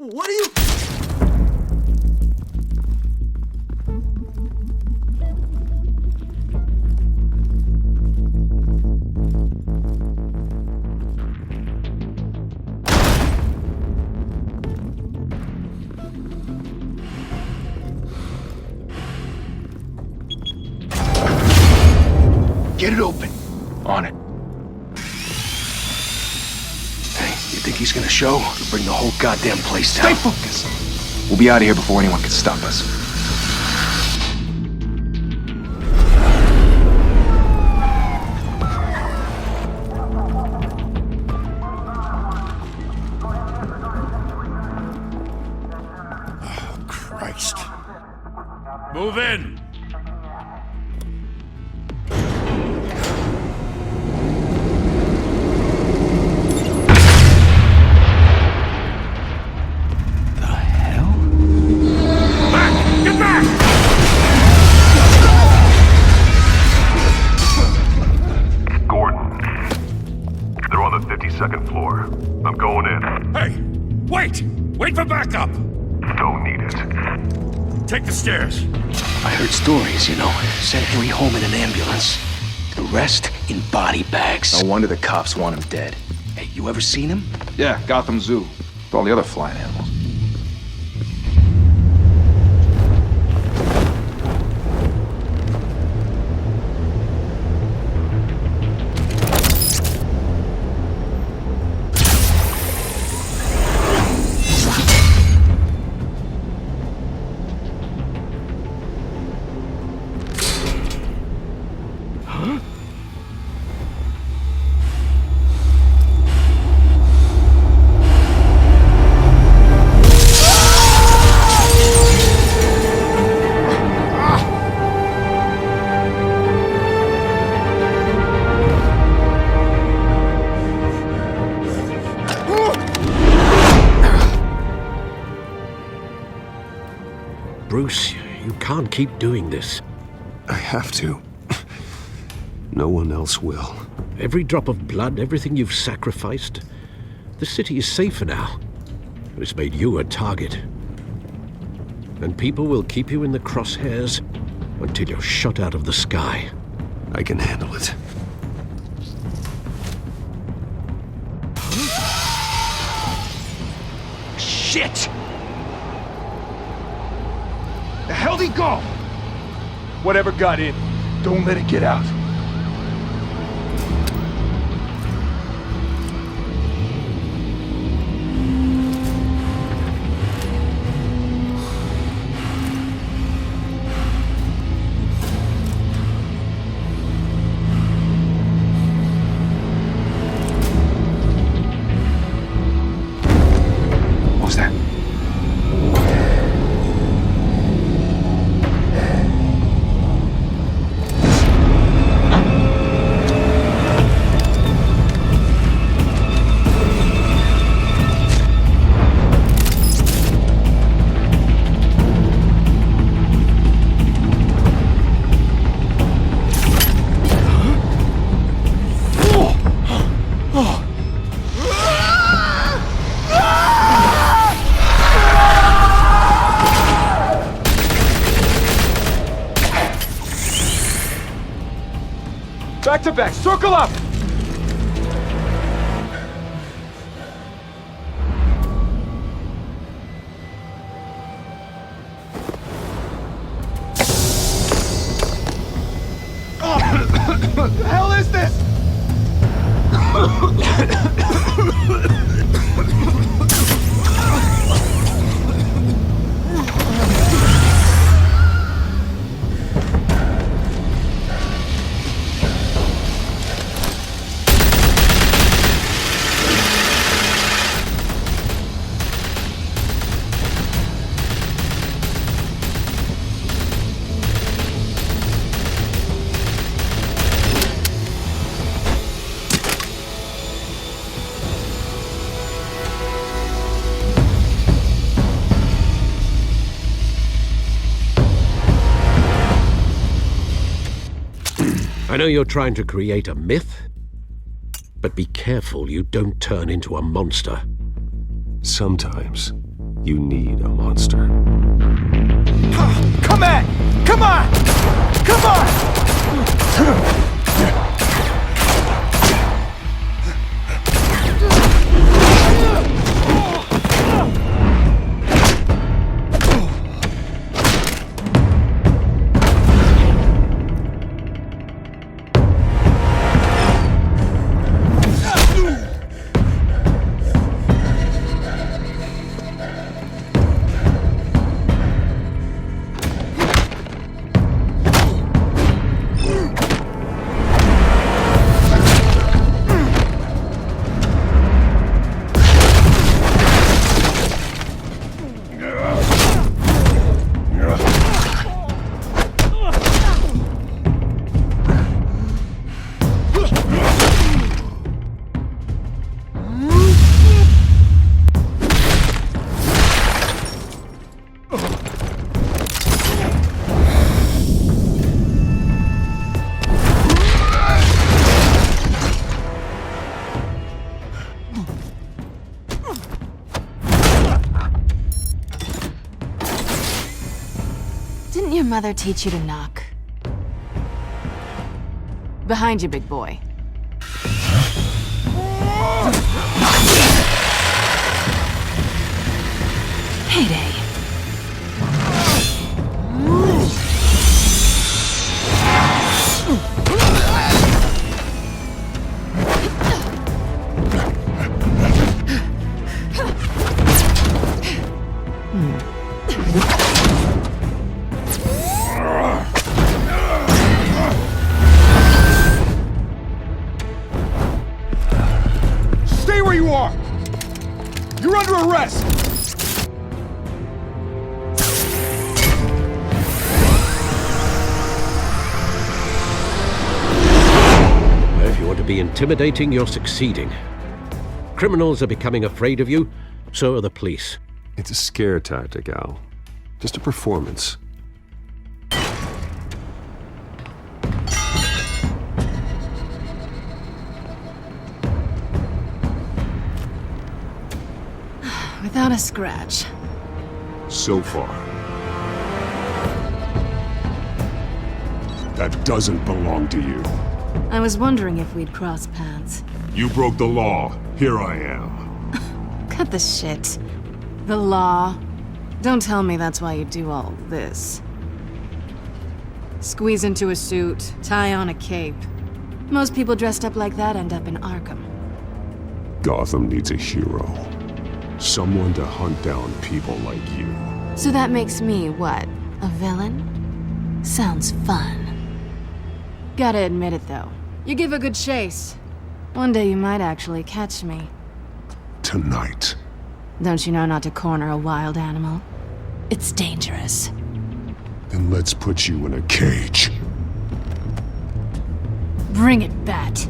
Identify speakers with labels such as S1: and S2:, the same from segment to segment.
S1: What are you...
S2: Get it open. On it. Hey, you think he's gonna show? Or bring the whole goddamn place down?
S3: Stay focused! We'll be out of here before anyone can stop us.
S1: Oh, Christ.
S4: Move in!
S5: Second floor. I'm going in.
S4: Hey! Wait! Wait for backup!
S5: Don't need it.
S4: Take the stairs.
S2: I heard stories, you know. Sent Harry home in an ambulance. The rest in body bags.
S3: No wonder the cops want him dead.
S2: Hey, you ever seen him?
S3: Yeah, Gotham Zoo. With all the other flying animals.
S6: Bruce, you can't keep doing this.
S7: I have to. No one else will.
S6: Every drop of blood, everything you've sacrificed. The city is safer now. It's made you a target. And people will keep you in the crosshairs until you're shot out of the sky.
S7: I can handle it.
S2: Shit! The hell'd he go?
S3: Whatever got in, don't let it get out.
S2: What was that?
S3: Back to back, circle up! What the hell is this?
S6: I know you're trying to create a myth, but be careful you don't turn into a monster.
S7: Sometimes you need a monster.
S3: Come on! Come on! Come on!
S8: Didn't your mother teach you to knock? Behind you, big boy. Heyday.
S3: Stay where you are! You're under arrest!
S6: If you want to be intimidating, you're succeeding. Criminals are becoming afraid of you, so are the police.
S7: It's a scare tactic, Al. Just a performance.
S8: Without a scratch.
S1: So far. That doesn't belong to you.
S8: I was wondering if we'd cross paths.
S1: You broke the law. Here I am.
S8: Cut the shit. The law. Don't tell me that's why you do all this. Squeeze into a suit, tie on a cape. Most people dressed up like that end up in Arkham.
S1: Gotham needs a hero. Someone to hunt down people like you.
S8: So that makes me, what, a villain? Sounds fun. Gotta admit it, though. You give a good chase. One day you might actually catch me.
S1: Tonight.
S8: Don't you know not to corner a wild animal? It's dangerous.
S1: Then let's put you in a cage.
S8: Bring it, Bat.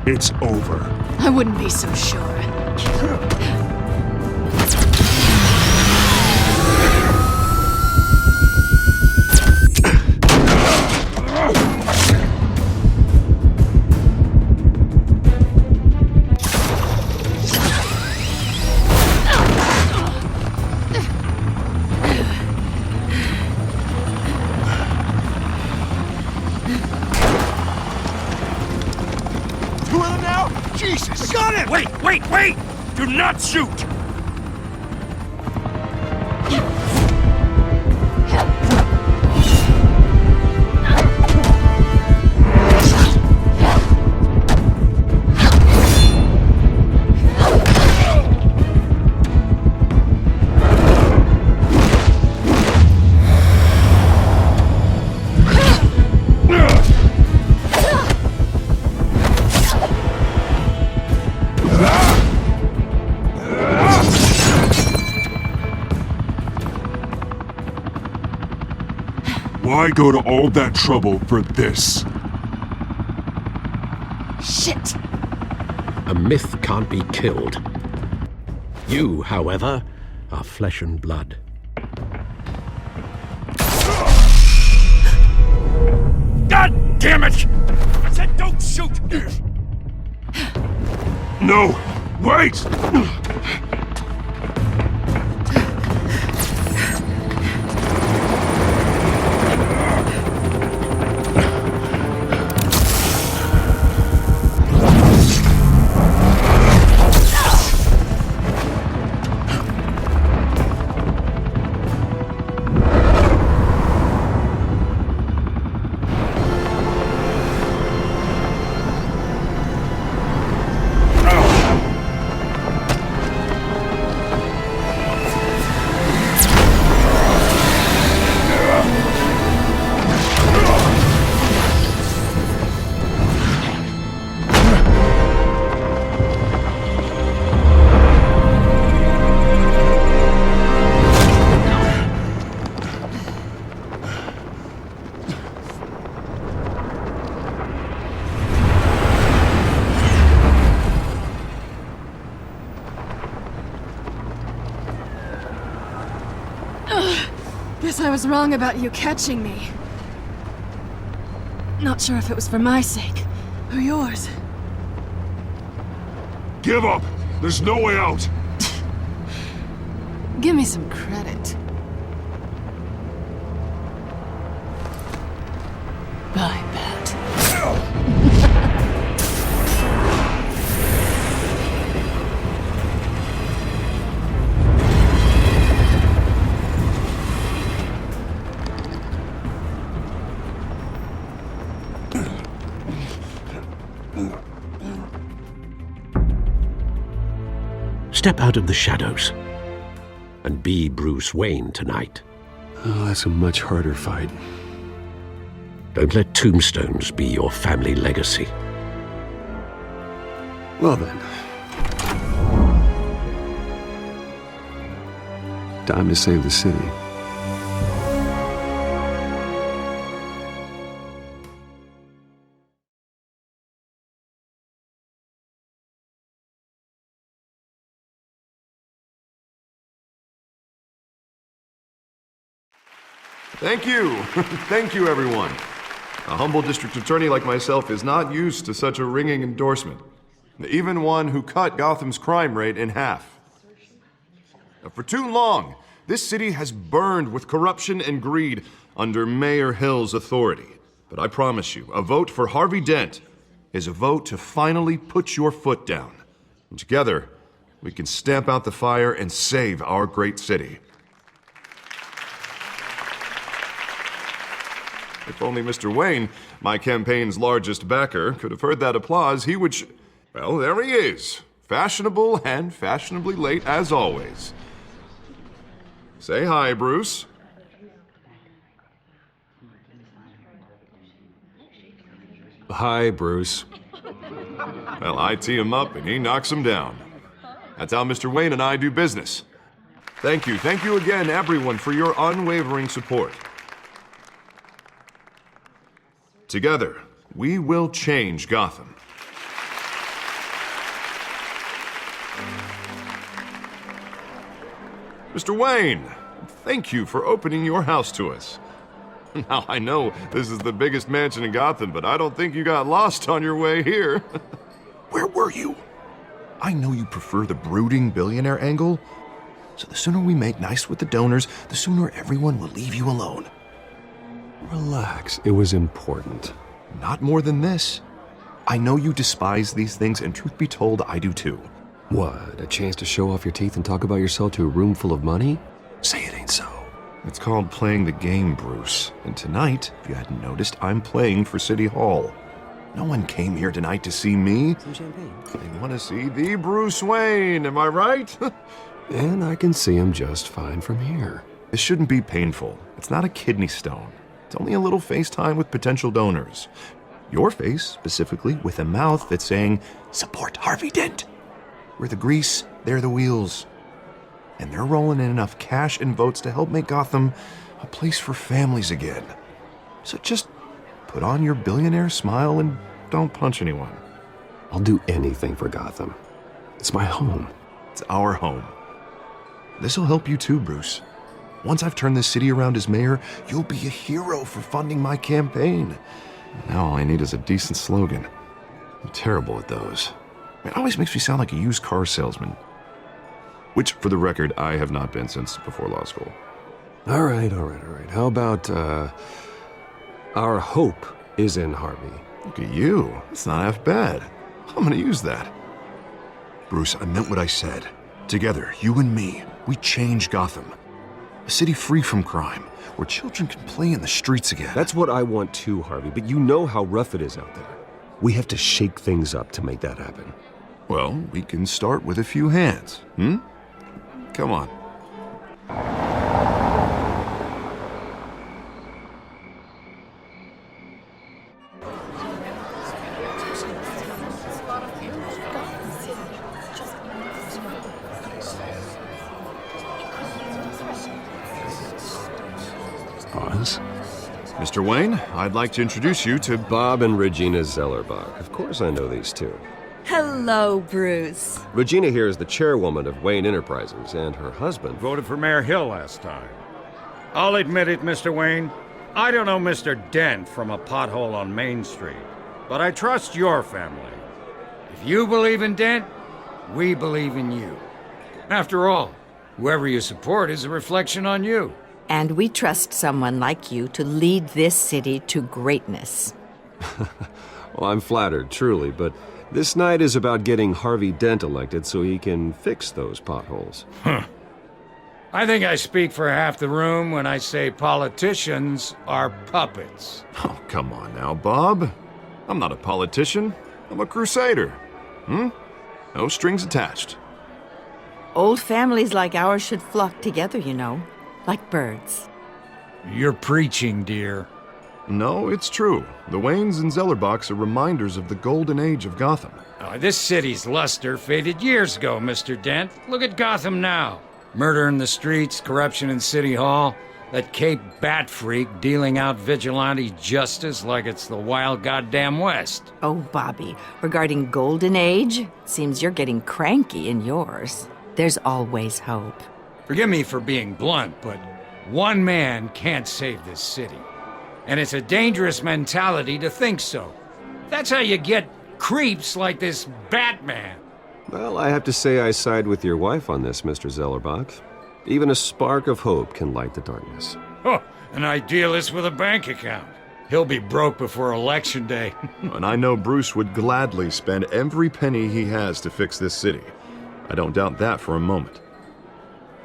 S1: It's over.
S8: I wouldn't be so sure.
S3: Two of them now? Jesus! I got him!
S4: Wait! Do not shoot!
S1: Why go to all that trouble for this?
S8: Shit!
S6: A myth can't be killed. You, however, are flesh and blood.
S4: God damn it! I said don't shoot!
S1: No! Wait!
S8: Guess I was wrong about you catching me. Not sure if it was for my sake, or yours.
S1: Give up! There's no way out!
S8: Give me some credit. I bet.
S6: Step out of the shadows and be Bruce Wayne tonight.
S7: Oh, that's a much harder fight.
S6: Don't let tombstones be your family legacy.
S7: Well then. Time to save the city.
S9: Thank you. Thank you, everyone. A humble district attorney like myself is not used to such a ringing endorsement. Even one who cut Gotham's crime rate in half. For too long, this city has burned with corruption and greed under Mayor Hill's authority. But I promise you, a vote for Harvey Dent is a vote to finally put your foot down. And together, we can stamp out the fire and save our great city. If only Mr. Wayne, my campaign's largest backer, could have heard that applause, he would well, there he is. Fashionable and fashionably late as always. Say hi, Bruce.
S7: Hi, Bruce.
S9: Well, I tee him up and he knocks him down. That's how Mr. Wayne and I do business. Thank you again, everyone, for your unwavering support. Together, we will change Gotham. Mr. Wayne, thank you for opening your house to us. Now, I know this is the biggest mansion in Gotham, but I don't think you got lost on your way here. Where were you? I know you prefer the brooding billionaire angle, so the sooner we make nice with the donors, the sooner everyone will leave you alone.
S7: Relax, it was important.
S9: Not more than this. I know you despise these things, and truth be told, I do too.
S7: What, a chance to show off your teeth and talk about yourself to a room full of money? Say it ain't so.
S9: It's called playing the game, Bruce. And tonight, if you hadn't noticed, I'm playing for City Hall. No one came here tonight to see me.
S7: Some champagne.
S9: They want to see the Bruce Wayne, am I right?
S7: And I can see him just fine from here.
S9: This shouldn't be painful. It's not a kidney stone. It's only a little FaceTime with potential donors. Your face, specifically, with a mouth that's saying, support Harvey Dent. We're the grease, they're the wheels. And they're rolling in enough cash and votes to help make Gotham a place for families again. So just put on your billionaire smile and don't punch anyone.
S7: I'll do anything for Gotham. It's my home.
S9: It's our home. This'll help you too, Bruce. Once I've turned this city around as mayor, you'll be a hero for funding my campaign. Now all I need is a decent slogan. I'm terrible at those. It always makes me sound like a used car salesman. Which, for the record, I have not been since before law school.
S7: All right. How about, our hope is in Harvey?
S9: Look at you. It's not half bad. I'm gonna use that. Bruce, I meant what I said. Together, you and me, we change Gotham. A city free from crime, where children can play in the streets again.
S7: That's what I want too, Harvey, but you know how rough it is out there. We have to shake things up to make that happen.
S9: Well, we can start with a few hands, Come on.
S7: Pause.
S9: Mr. Wayne, I'd like to introduce you to
S7: Bob and Regina Zellerbach. Of course I know these two.
S10: Hello, Bruce.
S7: Regina here is the chairwoman of Wayne Enterprises, and her husband...
S4: Voted for Mayor Hill last time. I'll admit it, Mr. Wayne. I don't know Mr. Dent from a pothole on Main Street, but I trust your family. If you believe in Dent, we believe in you. After all, whoever you support is a reflection on you.
S10: And we trust someone like you to lead this city to greatness.
S7: Well, I'm flattered, truly, but this night is about getting Harvey Dent elected so he can fix those potholes.
S4: I think I speak for half the room when I say politicians are puppets.
S9: Oh, come on now, Bob. I'm not a politician. I'm a crusader. No strings attached.
S10: Old families like ours should flock together, you know, like birds.
S4: You're preaching, dear.
S9: No, it's true. The Waynes and Zellerbachs are reminders of the golden age of Gotham.
S4: This city's luster faded years ago, Mr. Dent. Look at Gotham now. Murder in the streets, corruption in City Hall, that Cape Bat freak dealing out vigilante justice like it's the wild goddamn West.
S10: Oh, Bobby, regarding Golden Age, seems you're getting cranky in yours. There's always hope.
S4: Forgive me for being blunt, but one man can't save this city. And it's a dangerous mentality to think so. That's how you get creeps like this Batman.
S7: Well, I have to say I side with your wife on this, Mr. Zellerbach. Even a spark of hope can light the darkness.
S4: Oh, an idealist with a bank account. He'll be broke before Election Day.
S9: And I know Bruce would gladly spend every penny he has to fix this city. I don't doubt that for a moment.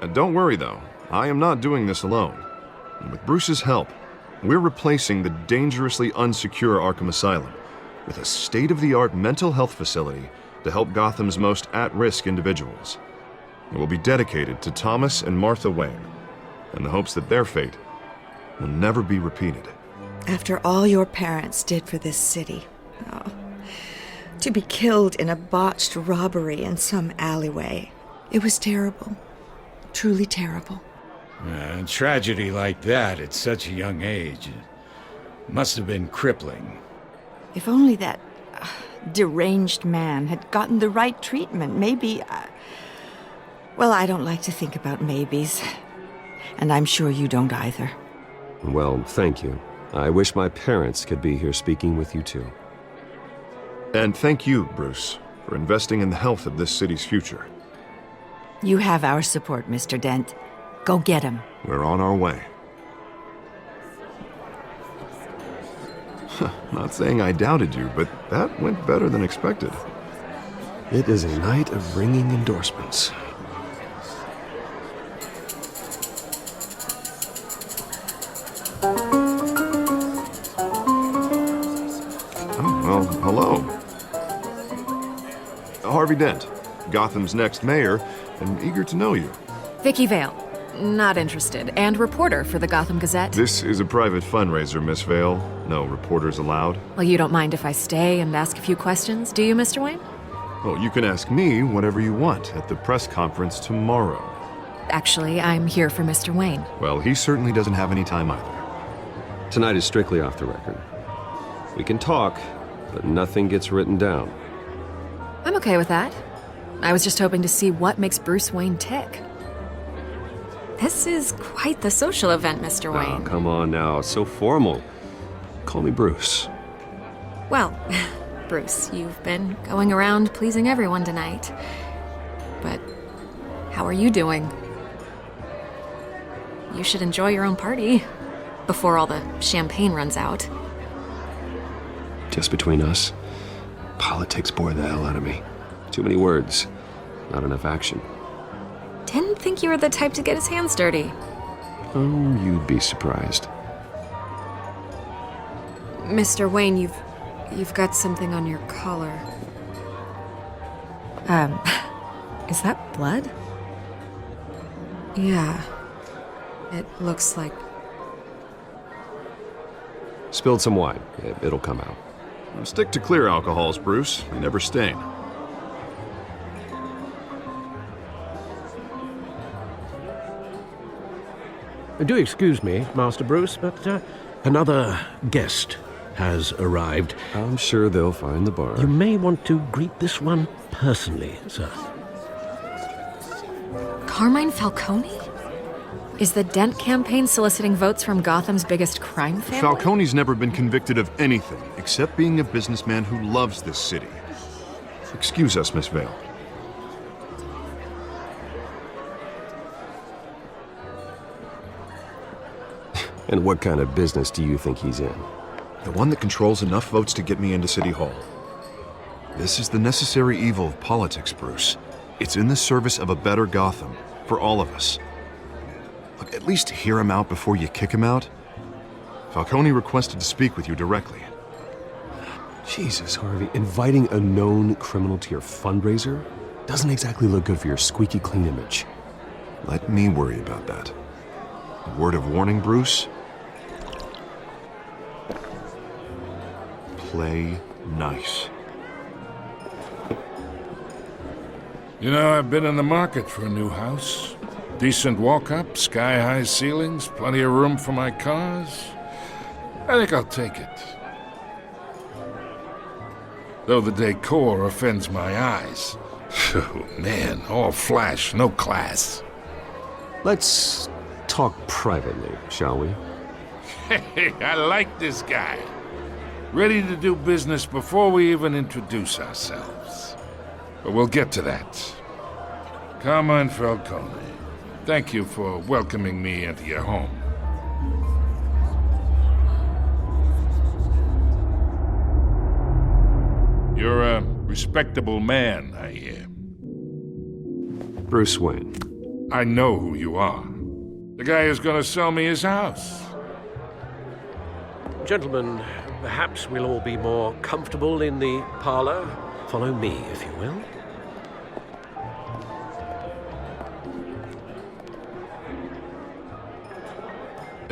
S9: And don't worry, though. I am not doing this alone. And with Bruce's help, we're replacing the dangerously unsecure Arkham Asylum with a state-of-the-art mental health facility to help Gotham's most at-risk individuals. It will be dedicated to Thomas and Martha Wayne, in the hopes that their fate will never be repeated.
S11: After all your parents did for this city, to be killed in a botched robbery in some alleyway, it was terrible. Truly terrible.
S4: A tragedy like that at such a young age must have been crippling.
S10: If only that deranged man had gotten the right treatment, maybe...
S11: Well, I don't like to think about maybes. And I'm sure you don't either.
S7: Well, thank you. I wish my parents could be here speaking with you too.
S9: And thank you, Bruce, for investing in the health of this city's future.
S10: You have our support, Mr. Dent. Go get him.
S9: We're on our way. Not saying I doubted you, but that went better than expected.
S7: It is a night of ringing endorsements.
S9: Oh, well, hello. Harvey Dent, Gotham's next mayor, and eager to know you.
S8: Vicky Vale. Not interested. And reporter for the Gotham Gazette.
S9: This is a private fundraiser, Miss Vale. No reporters allowed.
S8: Well, you don't mind if I stay and ask a few questions, do you, Mr. Wayne?
S9: Well, you can ask me whatever you want at the press conference tomorrow.
S8: Actually, I'm here for Mr. Wayne.
S9: Well, he certainly doesn't have any time either.
S7: Tonight is strictly off the record. We can talk, but nothing gets written down.
S8: I'm okay with that. I was just hoping to see what makes Bruce Wayne tick. This is quite the social event, Mr. Wayne.
S7: Oh, come on now. It's so formal. Call me Bruce.
S8: Well, Bruce, you've been going around pleasing everyone tonight. But how are you doing? You should enjoy your own party before all the champagne runs out.
S7: Just between us, politics bore the hell out of me. Too many words, not enough action.
S8: Didn't think you were the type to get his hands dirty.
S7: Oh, you'd be surprised.
S8: Mr. Wayne, you've got something on your collar. Is that blood? Yeah. It looks like...
S7: Spilled some wine. It'll come out.
S9: Now stick to clear alcohols, Bruce. They never stain.
S6: Do excuse me, Master Bruce, but another guest has arrived.
S7: I'm sure they'll find the bar.
S6: You may want to greet this one personally, sir.
S8: Carmine Falcone? Is the Dent campaign soliciting votes from Gotham's biggest crime family?
S9: Falcone's never been convicted of anything except being a businessman who loves this city. Excuse us, Miss Vale.
S7: And what kind of business do you think he's in?
S9: The one that controls enough votes to get me into City Hall. This is the necessary evil of politics, Bruce. It's in the service of a better Gotham, for all of us. Look, at least hear him out before you kick him out. Falcone requested to speak with you directly.
S7: Jesus, Harvey, inviting a known criminal to your fundraiser doesn't exactly look good for your squeaky clean image.
S9: Let me worry about that. A word of warning, Bruce? Play nice.
S12: You know, I've been in the market for a new house. Decent walk-up, sky-high ceilings, plenty of room for my cars. I think I'll take it. Though the decor offends my eyes. Oh, man, all flash, no class.
S7: Let's talk privately, shall we?
S12: Hey, I like this guy. Ready to do business before we even introduce ourselves. But we'll get to that. Carmine Falcone, thank you for welcoming me into your home. You're a respectable man, I hear.
S7: Bruce Wayne.
S12: I know who you are. The guy who's gonna sell me his house.
S6: Gentlemen, perhaps we'll all be more comfortable in the parlor. Follow me, if you will.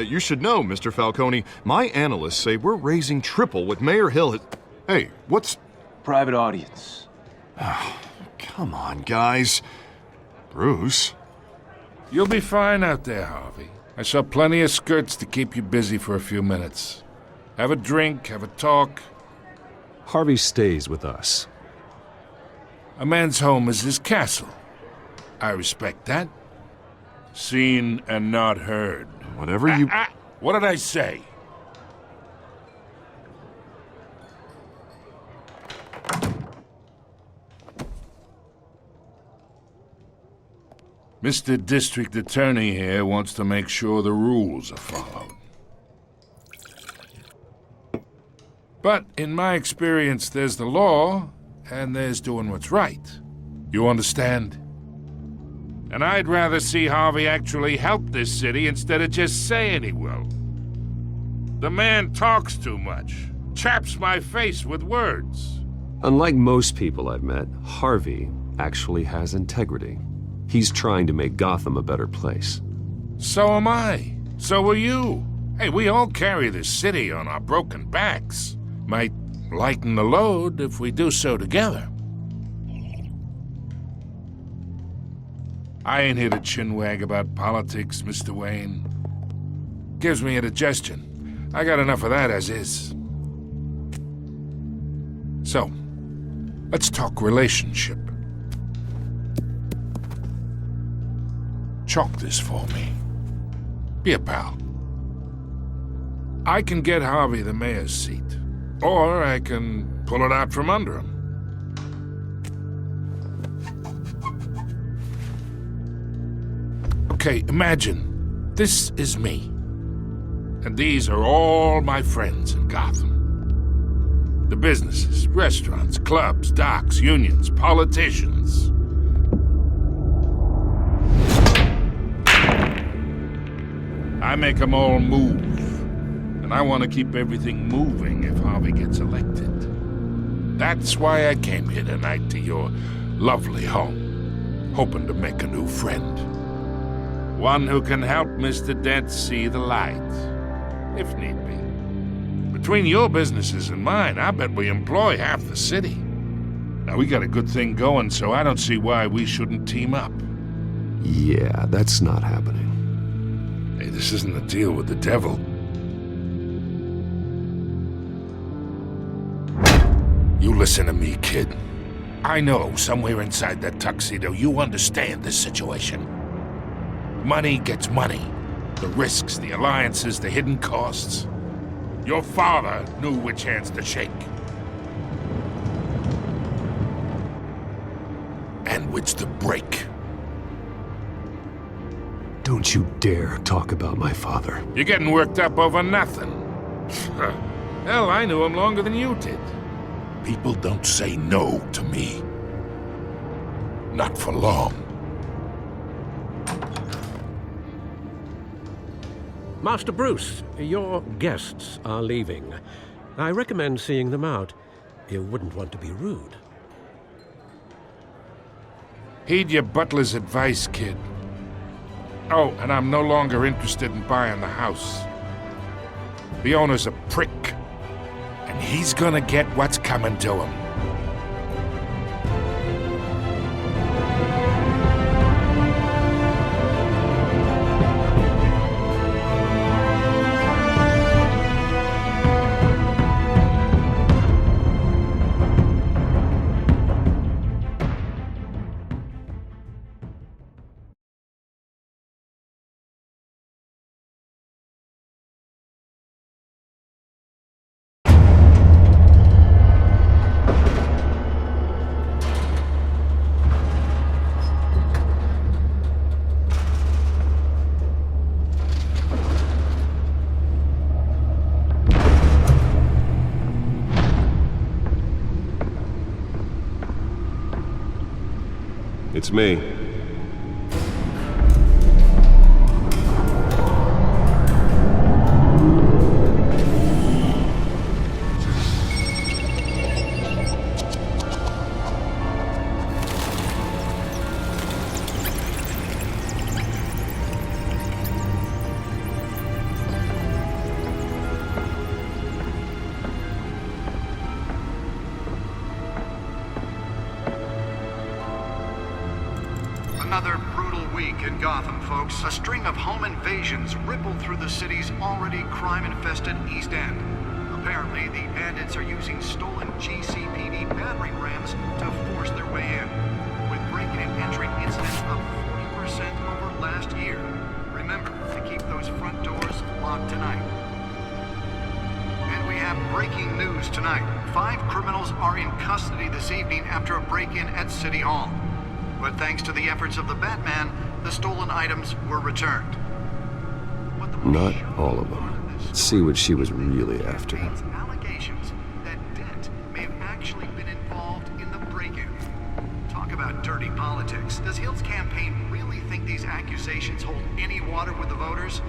S9: You should know, Mr. Falcone, my analysts say we're raising triple what Mayor Hill has... Hey, what's...
S2: Private audience.
S9: Oh, come on, guys. Bruce?
S12: You'll be fine out there, Harvey. I saw plenty of skirts to keep you busy for a few minutes. Have a drink, have a talk.
S7: Harvey stays with us.
S12: A man's home is his castle. I respect that. Seen and not heard.
S9: Whatever you...
S12: What did I say? Mr. District Attorney here wants to make sure the rules are followed. But in my experience, there's the law, and there's doing what's right. You understand? And I'd rather see Harvey actually help this city instead of just saying he will. The man talks too much, chaps my face with words.
S7: Unlike most people I've met, Harvey actually has integrity. He's trying to make Gotham a better place.
S12: So am I. So are you. Hey, we all carry this city on our broken backs. Might lighten the load if we do so together. I ain't here to chinwag about politics, Mr. Wayne. Gives me indigestion. I got enough of that as is. So, let's talk relationship. Chalk this for me. Be a pal. I can get Harvey the mayor's seat, or I can pull it out from under him. Okay, imagine this is me, and these are all my friends in Gotham. The businesses, restaurants, clubs, docks, unions, politicians. I make them all move. And I want to keep everything moving if Harvey gets elected. That's why I came here tonight to your lovely home, hoping to make a new friend. One who can help Mr. Dent see the light, if need be. Between your businesses and mine, I bet we employ half the city. Now, we got a good thing going, so I don't see why we shouldn't team up.
S7: Yeah, that's not happening.
S12: Hey, this isn't a deal with the devil. You listen to me, kid. I know somewhere inside that tuxedo you understand this situation. Money gets money. The risks, the alliances, the hidden costs. Your father knew which hands to shake. And which to break.
S7: Don't you dare talk about my father.
S12: You're getting worked up over nothing. Hell, I knew him longer than you did. People don't say no to me. Not for long.
S6: Master Bruce, your guests are leaving. I recommend seeing them out. You wouldn't want to be rude.
S12: Heed your butler's advice, kid. Oh, and I'm no longer interested in buying the house. The owner's a prick. And he's gonna get what's coming to him.
S7: It's me.
S13: Another brutal week in Gotham, folks. A string of home invasions rippled through the city's already crime-infested East End. Apparently, the bandits are using stolen GCPD battering rams to force their way in. With break-in and entry incidents up 40% over last year. Remember to keep those front doors locked tonight. And we have breaking news tonight. 5 criminals are in custody this evening after a break-in at City Hall. But thanks to the efforts of the Batman, the stolen items were returned.
S7: Not all of them. Let's see what she was really after.
S13: Allegations that Dent may have actually been involved in the break-in. Talk about dirty politics. Does Hill's campaign really think these accusations hold any water with the voters?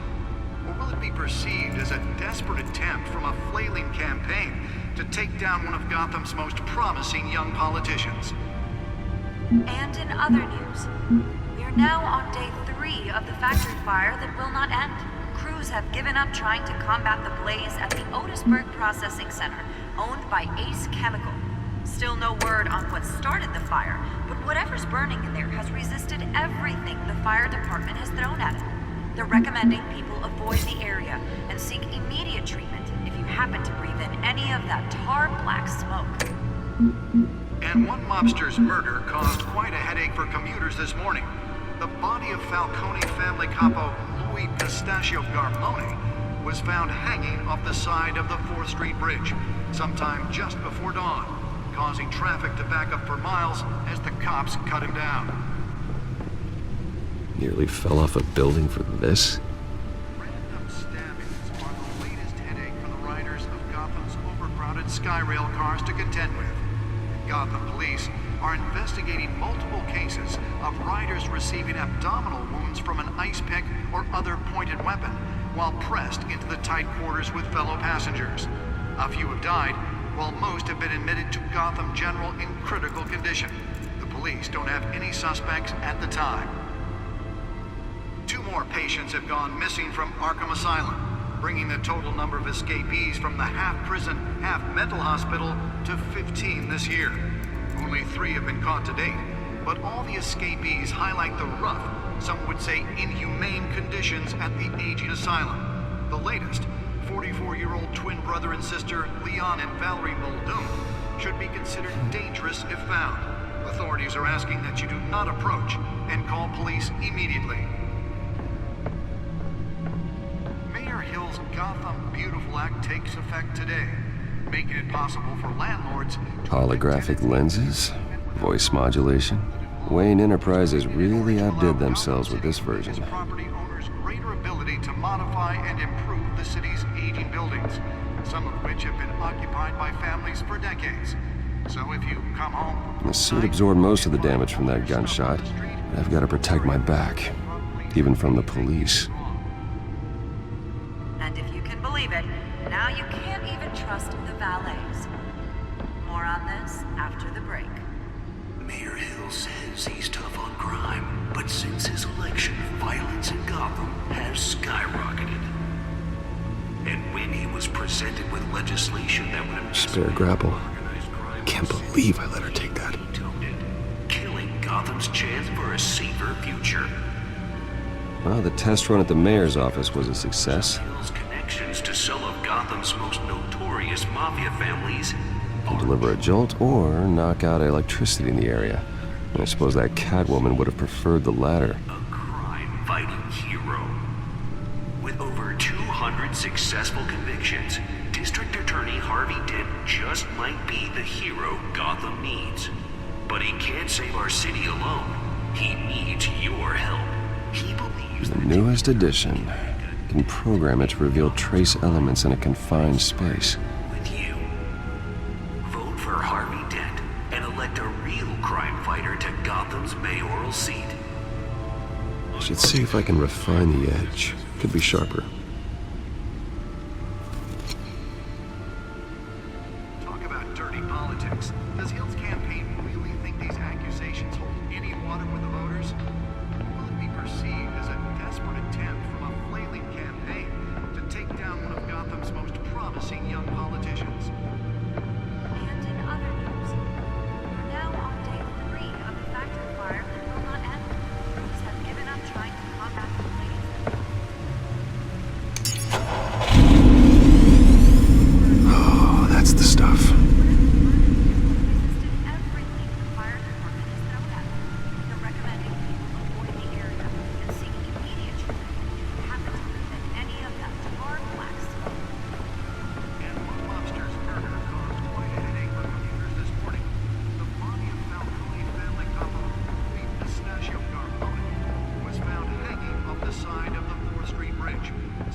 S13: Or will it be perceived as a desperate attempt from a flailing campaign to take down one of Gotham's most promising young politicians?
S14: And in other news, we are now on day 3 of the factory fire that will not end. Crews have given up trying to combat the blaze at the Otisburg Processing Center, owned by Ace Chemical. Still no word on what started the fire, but whatever's burning in there has resisted everything the fire department has thrown at it. They're recommending people avoid the area and seek immediate treatment if you happen to breathe in any of that tar black smoke.
S13: And one mobster's murder caused quite a headache for commuters this morning. The body of Falcone family capo Louis Pistachio Garmone was found hanging off the side of the 4th Street Bridge sometime just before dawn, causing traffic to back up for miles as the cops cut him down.
S7: Nearly fell off a building for this?
S13: Random stabbings are the latest headache for the riders of Gotham's overcrowded Skyrail cars to contend with. Gotham police are investigating multiple cases of riders receiving abdominal wounds from an ice pick or other pointed weapon while pressed into the tight quarters with fellow passengers. A few have died, while most have been admitted to Gotham General in critical condition. The police don't have any suspects at the time. 2 more patients have gone missing from Arkham Asylum, bringing the total number of escapees from the half-prison, half-mental hospital to 15 this year. Only 3 have been caught to date, but all the escapees highlight the rough, some would say inhumane conditions at the aging asylum. The latest, 44-year-old twin brother and sister Leon and Valerie Muldoon, should be considered dangerous if found. Authorities are asking that you do not approach and call police immediately. Mayor Hill's Gotham Beautiful Act takes effect today, making it possible for landlords to
S7: Holographic lenses? Voice modulation? Wayne Enterprises really outdid themselves with this version.
S13: property owners greater ability to modify and improve the city's aging buildings, some of which have been occupied by families for decades. So if you come home...
S7: The suit absorbed most of the damage from that gunshot. I've got to protect my back, even from the police.
S14: And if you can believe it, now you can't even trust the valets. More on this after the break.
S2: Mayor Hill says he's tough on crime, but since his election, violence in Gotham has skyrocketed. And when he was presented with legislation that would
S7: Spare grapple. Can't believe I let her take that.
S2: killing Gotham's chance for a safer future.
S7: Well, the test run at the mayor's office was a success.
S2: Hill's connections to some of Gotham's most notorious mafia families
S7: Can deliver a jolt or knock out electricity in the area. And I suppose that Catwoman would have preferred the latter.
S2: a crime-fighting hero. With over 200 successful convictions, District Attorney Harvey Dent just might be the hero Gotham needs. But he can't save our city alone. He needs your help. He believes
S7: The newest edition can program it to reveal trace elements in a confined space.
S2: with you. Vote for Harvey Dent and elect a real crime fighter to Gotham's mayoral seat.
S7: I should see if I can refine the edge. Could be sharper.
S13: Talk about dirty politics. Does Hill's campaign really think these accusations hold any water with the voters? Or will it be perceived as a desperate attempt from a flailing campaign to take down one of Gotham's most promising young politicians?
S14: And in other news, we're now on day 3 of the factory fire that will not end. Crews have given up trying to combat the blaze.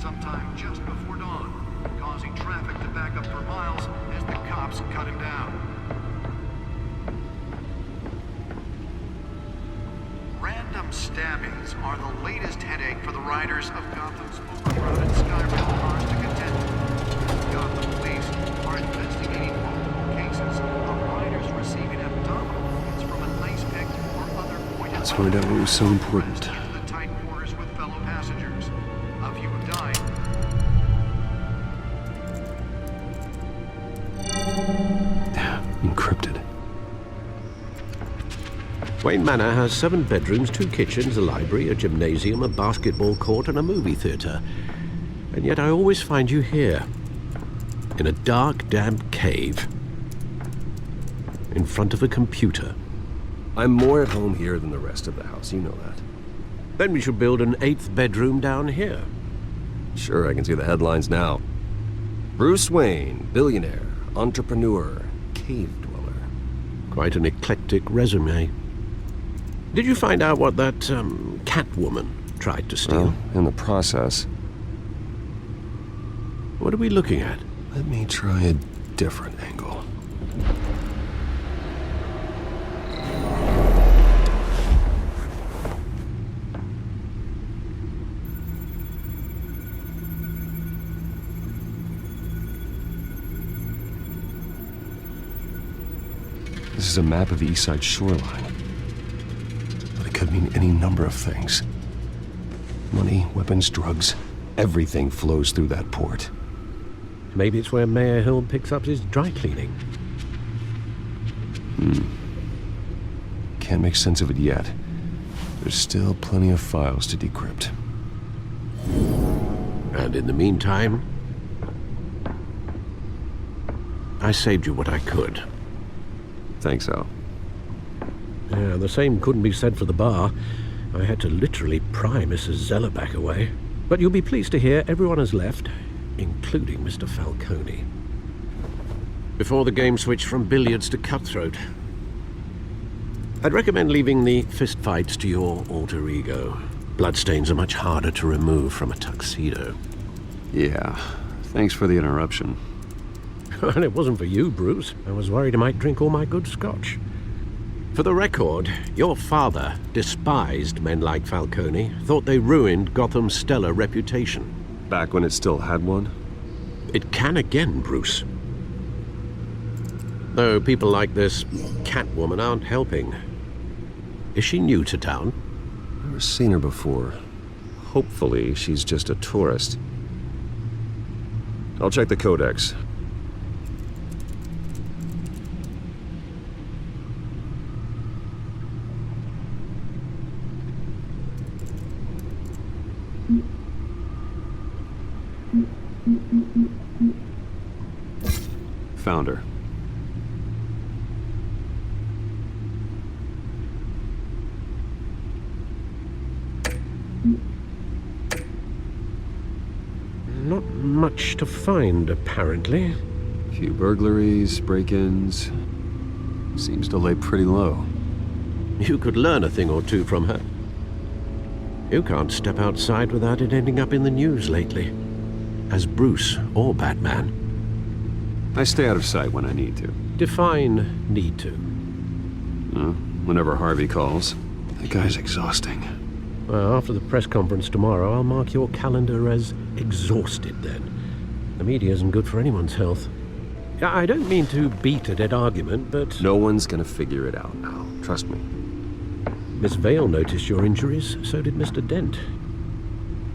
S13: sometime just before dawn, causing traffic to back up for miles as the cops cut him down. Random stabbings are the latest headache for the riders of Gotham's overcrowded Skyrail cars to contend with. Gotham police are investigating multiple cases of riders receiving abdominal hits from a ice pick or other pointed
S7: Let's find out what was so important.
S13: into the tight quarters with fellow passengers. A few have died.
S7: Encrypted.
S6: Wayne Manor has 7 bedrooms, 2 kitchens, a library, a gymnasium, a basketball court, and a movie theatre. And yet I always find you here, in a dark, damp cave, in front of a computer.
S7: I'm more at home here than the rest of the house, you know that.
S6: Then we should build an 8th bedroom down here.
S7: Sure, I can see the headlines now. Bruce Wayne, billionaire, entrepreneur, cave dweller.
S6: Quite an eclectic resume. Did you find out what that, Catwoman tried to steal?
S7: Well, in the process.
S6: What are we looking at?
S7: Let me try a different angle. This is a map of the East Side shoreline. But it could mean any number of things. Money, weapons, drugs, everything flows through that port.
S6: Maybe it's where Mayor Hill picks up his dry cleaning.
S7: Can't make sense of it yet. There's still plenty of files to decrypt.
S6: And in the meantime, I saved you what I could.
S7: Thanks, Al.
S6: Yeah, the same couldn't be said for the bar. I had to literally pry Mrs. Zeller back away. But you'll be pleased to hear everyone has left, including Mr. Falcone. Before the game switched from billiards to cutthroat. I'd recommend leaving the fistfights to your alter ego. Bloodstains are much harder to remove from a tuxedo.
S7: Yeah, thanks for the interruption.
S6: And it wasn't for you, Bruce. I was worried I might drink all my good scotch. For the record, your father despised men like Falcone, thought they ruined Gotham's stellar reputation.
S7: Back when it still had one?
S6: It can again, Bruce. Though people like this Catwoman aren't helping. Is she new to town?
S7: Never seen her before. Hopefully, she's just a tourist. I'll check the codex. Found her.
S6: Not much to find, apparently.
S7: Few burglaries, break-ins. Seems to lay pretty low.
S6: You could learn a thing or two from her. You can't step outside without it ending up in the news lately. As Bruce or Batman.
S7: I stay out of sight when I need to.
S6: Define need to.
S7: Whenever Harvey calls. That guy's exhausting.
S6: Well, after the press conference tomorrow, I'll mark your calendar as exhausted then. The media isn't good for anyone's health. I don't mean to beat a dead argument, but...
S7: No one's gonna figure it out now. Trust me.
S6: Miss Vale noticed your injuries, so did Mr. Dent.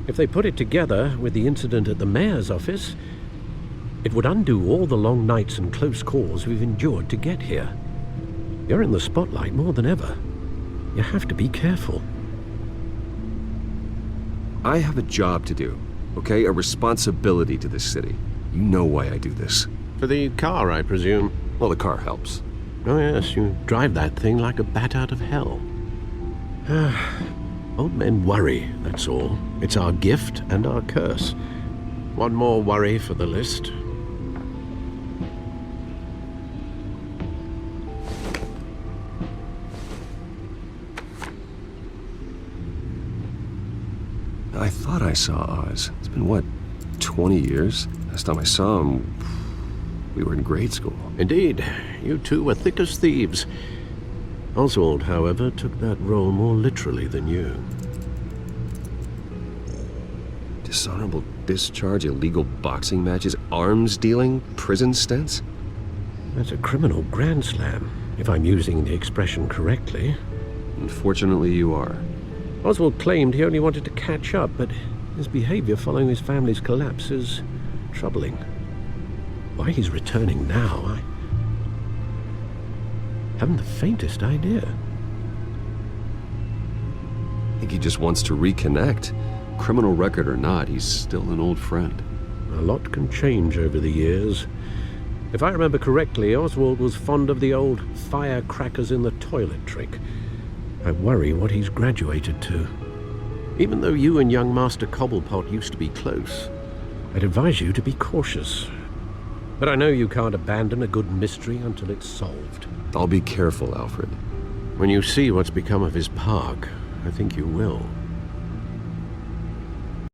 S6: If they put it together with the incident at the mayor's office, it would undo all the long nights and close calls we've endured to get here. You're in the spotlight more than ever. You have to be careful.
S7: I have a job to do, okay? A responsibility to this city. You know why I do this.
S6: For the car, I presume.
S7: Well, the car helps.
S6: Oh yes, you drive that thing like a bat out of hell. Old men worry, that's all. It's our gift and our curse. One more worry for the list.
S7: I thought I saw Oz. It's been, what, 20 years? Last time I saw him, we were in grade school.
S6: Indeed, you two were thick as thieves. Oswald, however, took that role more literally than you.
S7: Dishonorable discharge, illegal boxing matches, arms dealing, prison stints?
S6: That's a criminal grand slam, if I'm using the expression correctly.
S7: Unfortunately, you are.
S6: Oswald claimed he only wanted to catch up, but his behavior following his family's collapse is troubling. Why he's returning now, I haven't the faintest idea.
S7: I think he just wants to reconnect. Criminal record or not, he's still an old friend.
S6: A lot can change over the years. If I remember correctly, Oswald was fond of the old firecrackers in the toilet trick. I worry what he's graduated to. Even though you and young Master Cobblepot used to be close, I'd advise you to be cautious. But I know you can't abandon a good mystery until it's solved.
S7: I'll be careful, Alfred.
S6: When you see what's become of his park, I think you will.